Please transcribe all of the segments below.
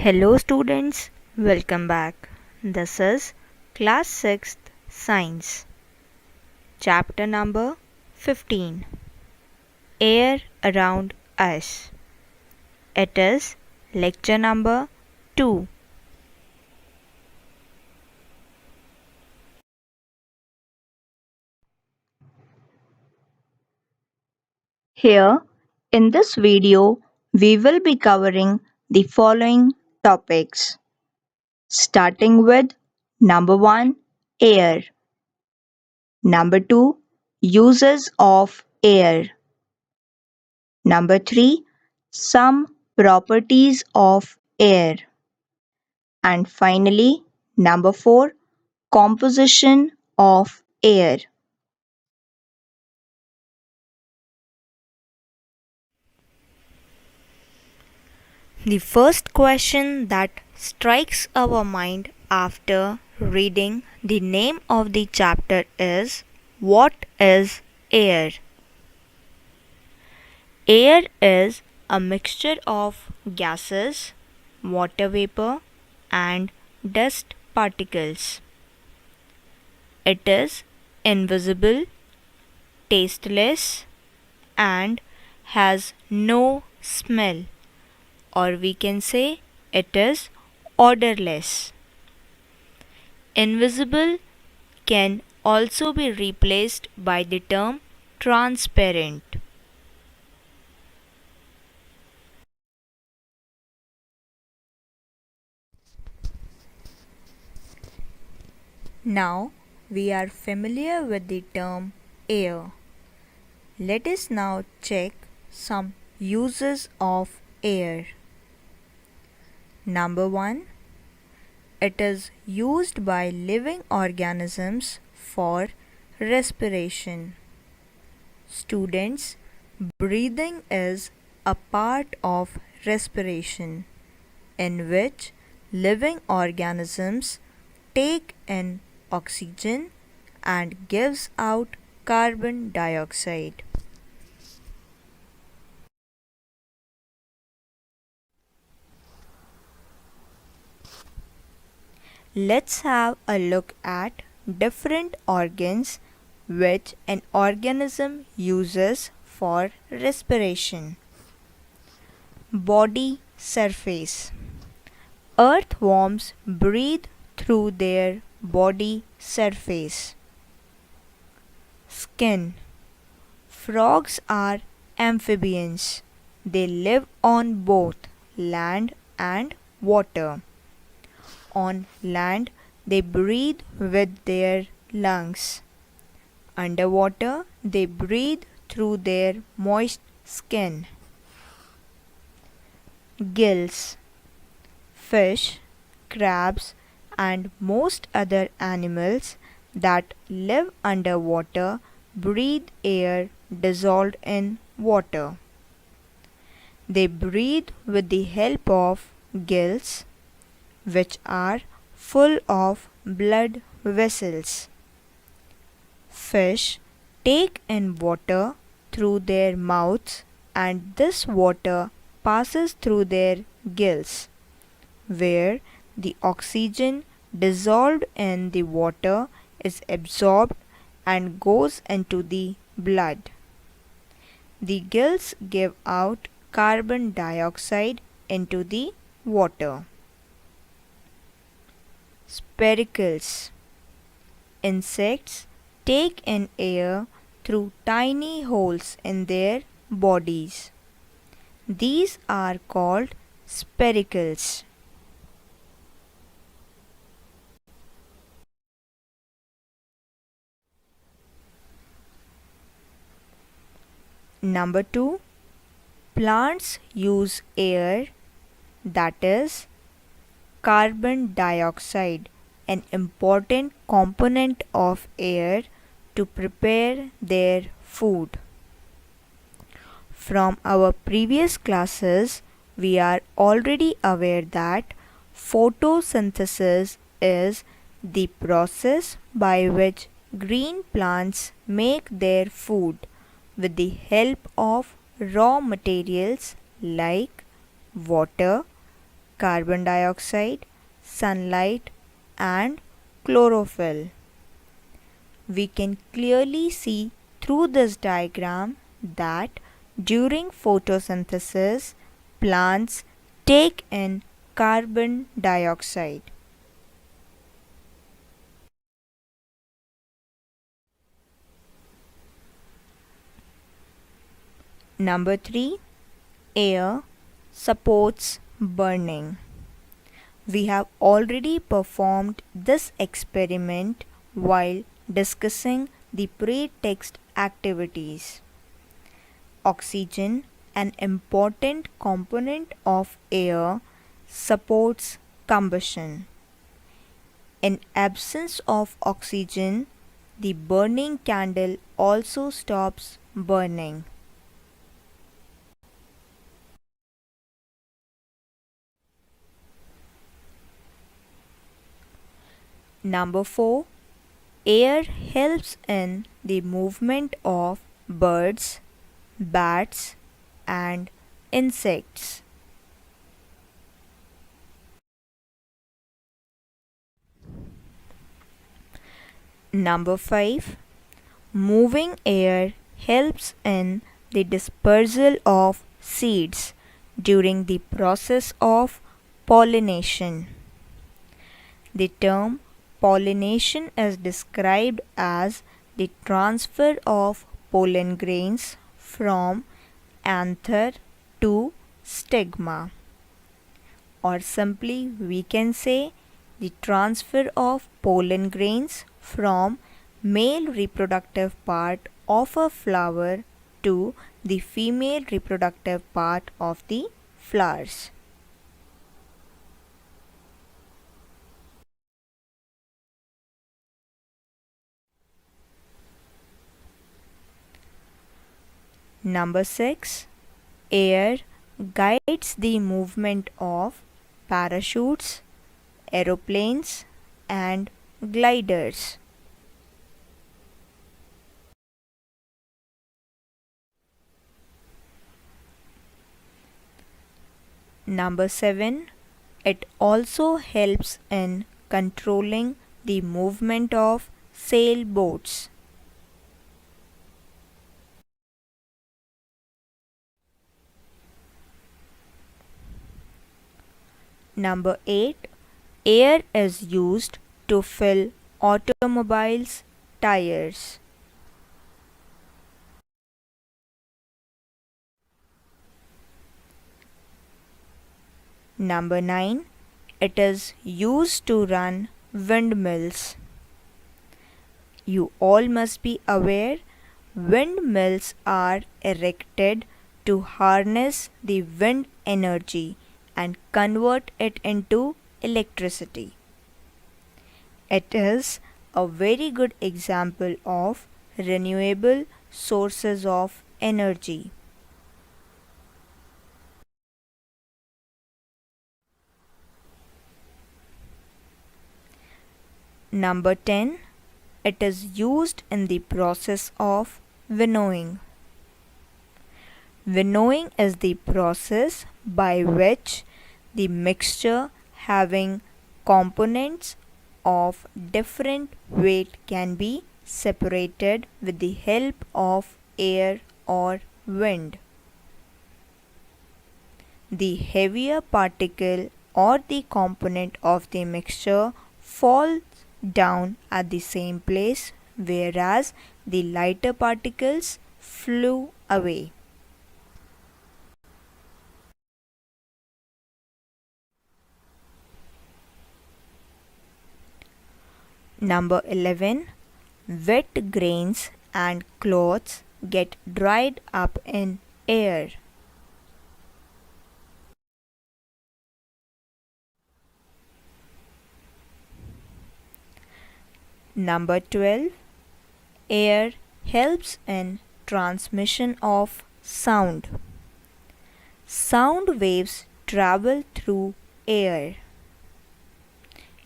Hello students, welcome back. This is class 6th Science. Chapter number 15. Air around us. It is lecture number 2. Here, in this video, we will be covering the following topics. Starting with number 1, air. Number 2, uses of air. Number 3, some properties of air. And finally, number 4, composition of air. The first question that strikes our mind after reading the name of the chapter is, what is air? Air is a mixture of gases, water vapor, and dust particles. It is invisible, tasteless, and has no smell, or we can say it is odorless. Invisible can also be replaced by the term transparent. Now we are familiar with the term air. Let us now check some uses of air. Number 1. It is used by living organisms for respiration. Students, breathing is a part of respiration in which living organisms take in oxygen and gives out carbon dioxide. Let's have a look at different organs which an organism uses for respiration. Body surface. Earthworms breathe through their body surface. Skin. Frogs are amphibians. They live on both land and water. On land, they breathe with their lungs. Underwater, they breathe through their moist skin. Gills. Fish, crabs, and most other animals that live underwater breathe air dissolved in water. They breathe with the help of gills, which are full of blood vessels. Fish take in water through their mouths, and this water passes through their gills, where the oxygen dissolved in the water is absorbed and goes into the blood. The gills give out carbon dioxide into the water. Spiracles. Insects take in air through tiny holes in their bodies. These are called spiracles. Number 2. Plants use air, that is carbon dioxide, an important component of air, to prepare their food. From our previous classes, we are already aware that photosynthesis is the process by which green plants make their food with the help of raw materials like water, carbon dioxide, sunlight, and chlorophyll. We can clearly see through this diagram that during photosynthesis, plants take in carbon dioxide. Number 3. Air supports burning. We have already performed this experiment while discussing the pre-text activities. Oxygen, an important component of air, supports combustion. In absence of oxygen, the burning candle also stops burning. Number 4. Air helps in the movement of birds, bats, and insects. Number 5. Moving air helps in the dispersal of seeds during the process of pollination. The term pollination is described as the transfer of pollen grains from anther to stigma, or simply we can say the transfer of pollen grains from male reproductive part of a flower to the female reproductive part of the flowers. Number 6. Air guides the movement of parachutes, aeroplanes, and gliders. Number 7. It also helps in controlling the movement of sailboats. Number 8. Air is used to fill automobiles' tires. Number 9. It is used to run windmills. You all must be aware windmills are erected to harness the wind energy and convert it into electricity. It is a very good example of renewable sources of energy. Number 10. It is used in the process of winnowing. Winnowing is the process by which the mixture having components of different weight can be separated with the help of air or wind. The heavier particle or the component of the mixture falls down at the same place, whereas the lighter particles flew away. Number 11. Wet grains and clothes get dried up in air. Number 12. Air helps in transmission of sound. Sound waves travel through air.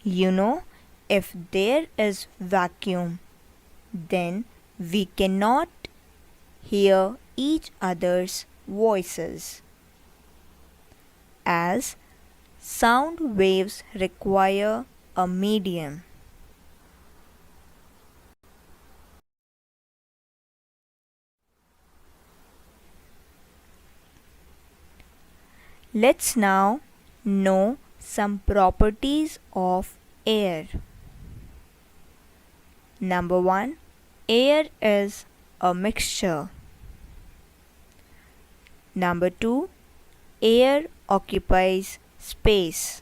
You know, if there is vacuum, then we cannot hear each other's voices, as Sound waves require a medium. Let's now know some properties of air. Number 1. Air is a mixture. Number 2. Air occupies space.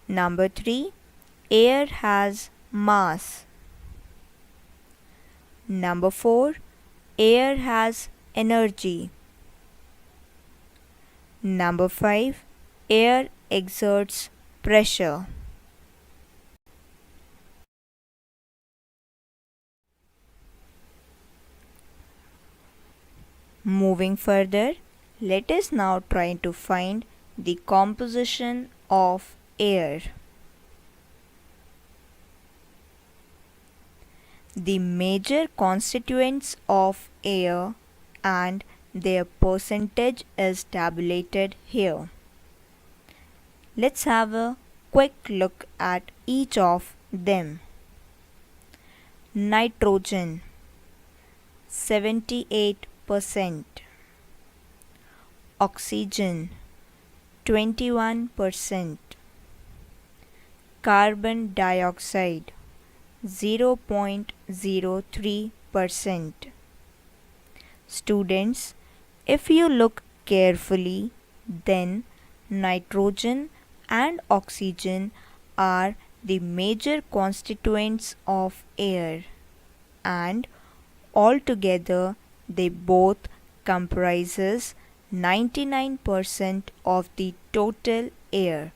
Number 3. Air has mass. Number 4. Air has energy. Number 5. Air exerts pressure. Moving further, let us now try to find the composition of air. The major constituents of air and their percentage is tabulated here. Let's have a quick look at each of them. Nitrogen 78%, oxygen 21%, carbon dioxide 0.03%. Students, if you look carefully, then nitrogen and oxygen are the major constituents of air, and altogether they both comprises 99% of the total air.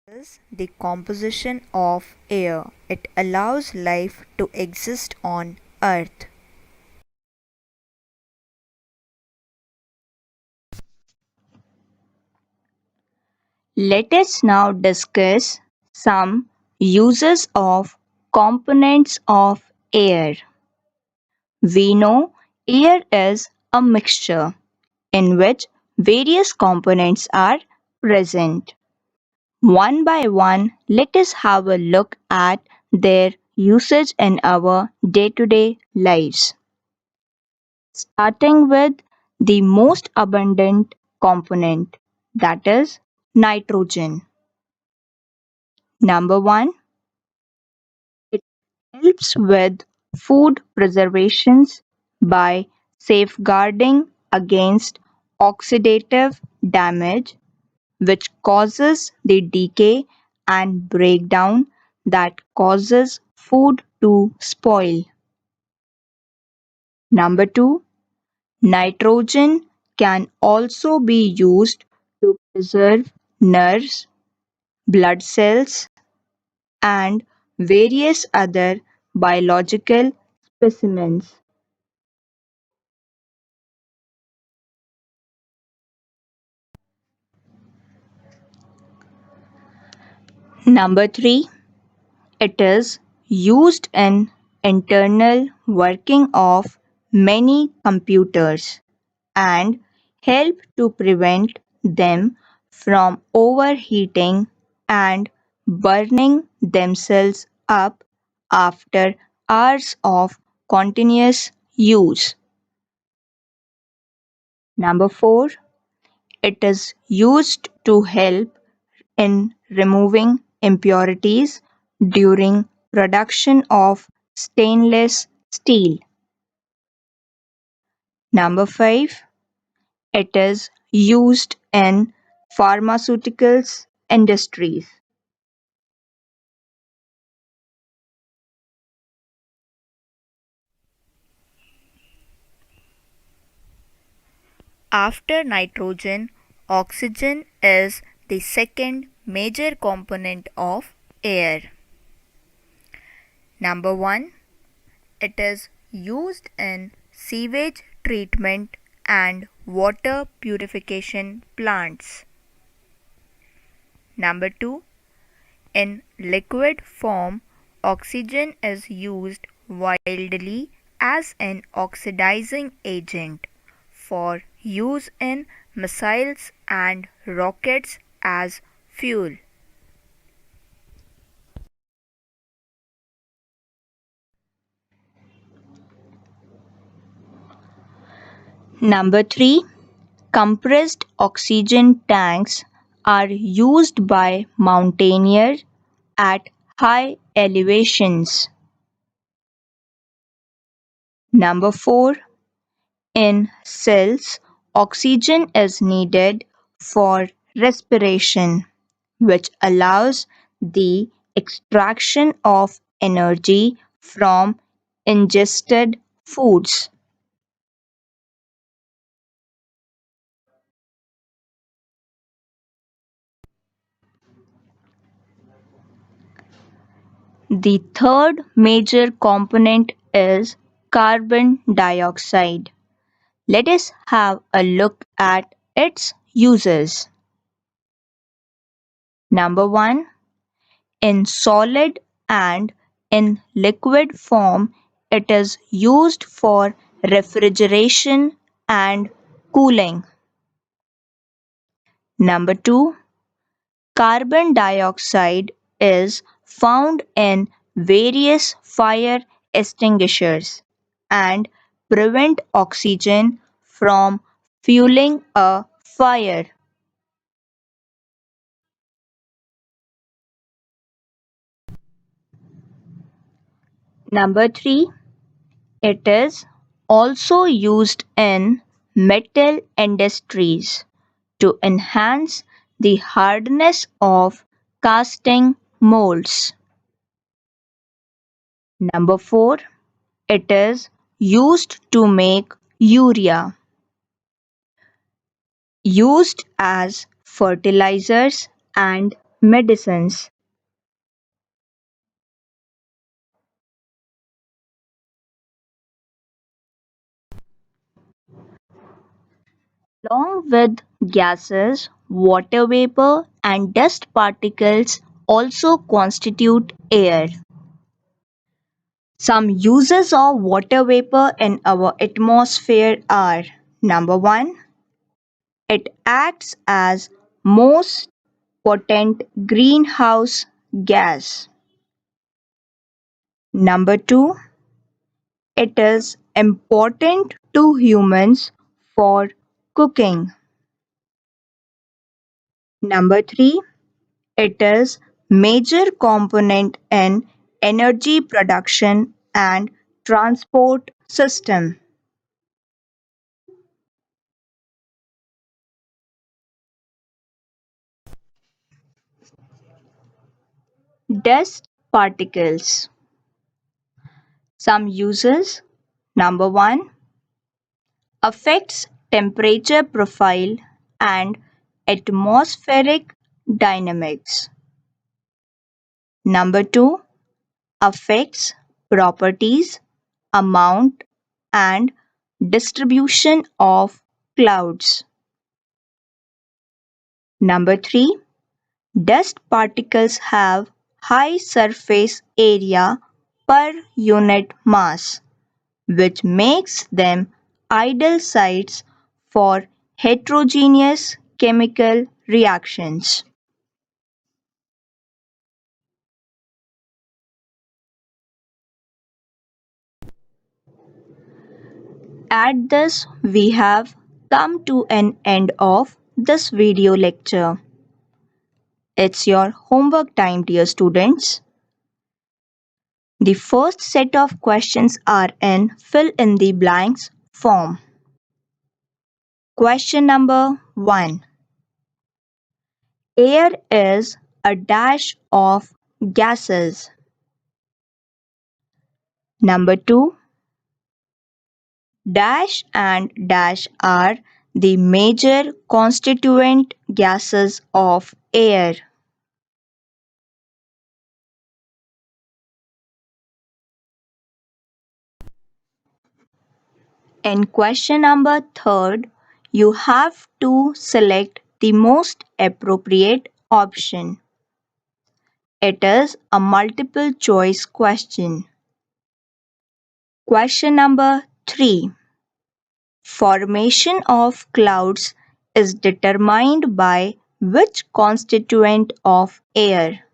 Is the composition of air. It allows life to exist on Earth. Let us now discuss some uses of components of air. We know air is a mixture in which various components are present. One by one, let us have a look at their usage in our day-to-day lives. Starting with the most abundant component, that is nitrogen. Number one, it helps with food preservations by safeguarding against oxidative damage, which causes the decay and breakdown that causes food to spoil. Number two, nitrogen can also be used to preserve nerves, blood cells, and various other biological specimens. Number three, it is used in internal working of many computers and help to prevent them from overheating and burning themselves up after hours of continuous use. Number 4. It is used to help in removing impurities during production of stainless steel. Number 5. It is used in pharmaceuticals industries. After nitrogen, oxygen is the second major component of air. Number 1. It is used in sewage treatment and water purification plants. Number 2. In liquid form, oxygen is used widely as an oxidizing agent for use in missiles and rockets as fuel. Number 3. Compressed oxygen tanks are used by mountaineers at high elevations. Number 4. In cells, oxygen is needed for respiration, which allows the extraction of energy from ingested foods. The third major component is carbon dioxide. Let us have a look at its uses. Number 1. In solid and in liquid form, it is used for refrigeration and cooling. Number 2. Carbon dioxide is found in various fire extinguishers and prevent oxygen from fueling a fire. Number 3. It is also used in metal industries to enhance the hardness of casting molds. Number 4. It is used to make urea, used as fertilizers and medicines. Along with gases, water vapor and dust particles also constitute air. Some uses of water vapor in our atmosphere are: number 1. It acts as most potent greenhouse gas. Number 2. It is important to humans for cooking. Number 3. It is major component in energy production and transport system. Dust particles. Some uses: number 1. Affects temperature profile and atmospheric dynamics. Number 2. Affects properties, amount and distribution of clouds. Number 3. Dust particles have high surface area per unit mass, which makes them ideal sites for heterogeneous chemical reactions. At this, we have come to an end of this video lecture. It's your homework time, dear students. The first set of questions are in fill in the blanks form. Question number 1. Air is a dash of gases. Number 2. Dash and dash are the major constituent gases of air. In question number 3, you have to select the most appropriate option. It is a multiple choice question. Question number 3. Formation of clouds is determined by which constituent of air?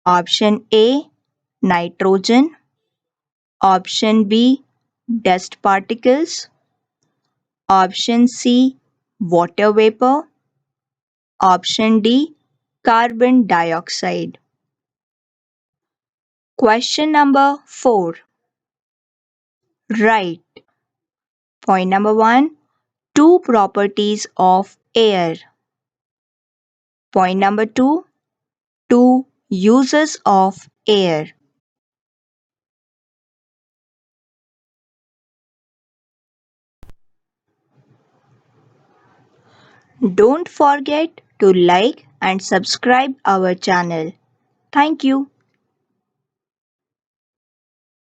Option A, nitrogen. Option B, dust particles. Option C, water vapor. Option D, carbon dioxide. Question number 4. Right. Point number 1. Two properties of air. Point number 2. Two uses of air. Don't forget to like and subscribe our channel. Thank you.